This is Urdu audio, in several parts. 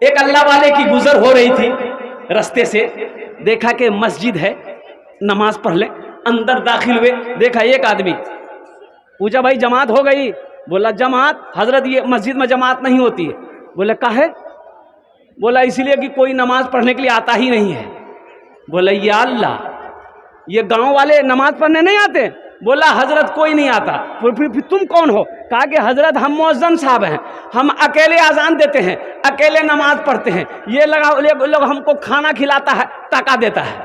ایک اللہ والے کی گزر ہو رہی تھی رستے سے، دیکھا کہ مسجد ہے، نماز پڑھ لیں، اندر داخل ہوئے، دیکھا ایک آدمی، پوچھا بھائی جماعت ہو گئی؟ بولا جماعت حضرت یہ مسجد میں جماعت نہیں ہوتی ہے۔ بولا کاہے؟ بولا اس لیے کہ کوئی نماز پڑھنے کے لیے آتا ہی نہیں ہے۔ بولا یا اللہ، یہ گاؤں والے نماز پڑھنے نہیں آتے؟ بولا حضرت کوئی نہیں آتا۔ پھر تم کون ہو؟ کہا کہ حضرت ہم مؤذن صاحب ہیں، ہم اکیلے اذان دیتے ہیں، اکیلے نماز پڑھتے ہیں، یہ لوگ ہم کو کھانا کھلاتا ہے، ٹکا دیتا ہے۔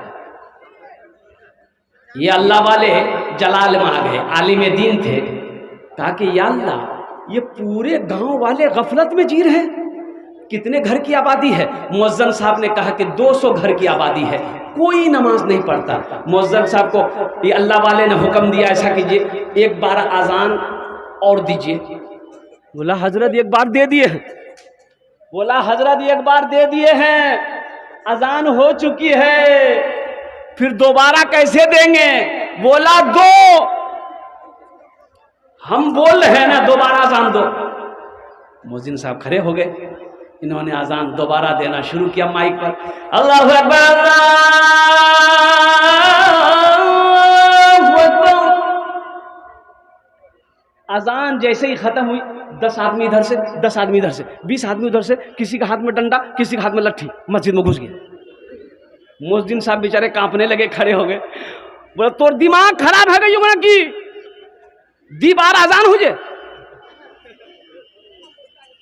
یہ اللہ والے جلال میں آ گئے، عالم دین تھے، کہا کہ یا اللہ یہ پورے گاؤں والے غفلت میں جی رہے ہیں، کتنے گھر کی آبادی ہے؟ مؤذن صاحب نے کہا کہ 200 گھر کی آبادی ہے، کوئی نماز نہیں پڑھتا۔ مؤذن صاحب کو یہ اللہ والے نے حکم دیا ایسا کیجئے، ایک بار اذان اور دیجئے۔ بولا حضرت ایک بار دے دیے ہیں۔ بولا حضرت ایک بار دے دیے ہیں، اذان ہو چکی ہے، پھر دوبارہ کیسے دیں گے؟ بولا دو، ہم بول رہے ہیں نا دوبارہ اذان دو۔ مؤذن صاحب کھڑے ہو گئے، انہوں نے اذان دوبارہ دینا شروع کیا مائک پر، اللہ اکبر اللہ اکبر۔ اذان جیسے ہی ختم ہوئی، 10 آدمی ادھر سے، 10 آدمی ادھر سے، 20 آدمی ادھر سے، کسی کے ہاتھ میں ڈنڈا، کسی کے ہاتھ میں لٹھی، مسجد میں گھس گئے۔ مؤذن صاحب بیچارے کانپنے لگے، کھڑے ہو گئے، بولا تو دماغ خراب ہے گئی کی دی بار اذان ہو جائے؟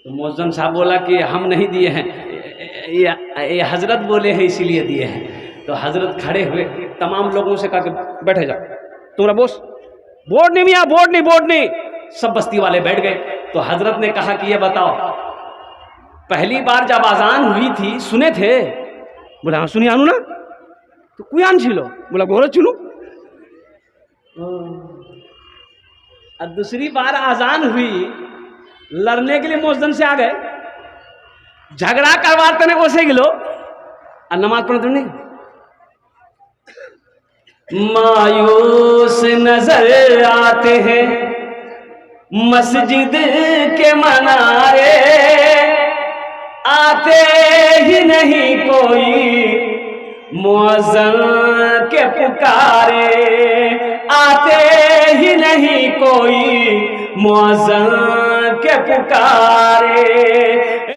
تو مؤذن صاحب بولا کہ ہم نہیں دیے ہیں، یہ حضرت بولے ہیں اسی لیے دیے ہیں۔ تو حضرت کھڑے ہوئے، تمام لوگوں سے کہا کہ بیٹھے جاؤ، تمہارا بوس بورڈ نہیں میاں، بورڈ نہیں۔ سب بستی والے بیٹھ گئے۔ تو حضرت نے کہا کہ یہ بتاؤ پہلی بار جب اذان ہوئی تھی سنے تھے؟ بولا ہاں سنی آنو نا، تو کوئی آن چھلو؟ بولا گورو چلو۔ اور دوسری بار اذان ہوئی، لڑنے کے لیے مؤذن سے آ گئے، جھگڑا کرواتے نے اسے گلو اور نماز پڑھتے نہیں۔ مایوس نظر آتے ہیں مسجد کے منارے، آتے ہی نہیں کوئی مؤذن کے پکارے، آتے ہی نہیں کوئی مؤذن کے پکارے۔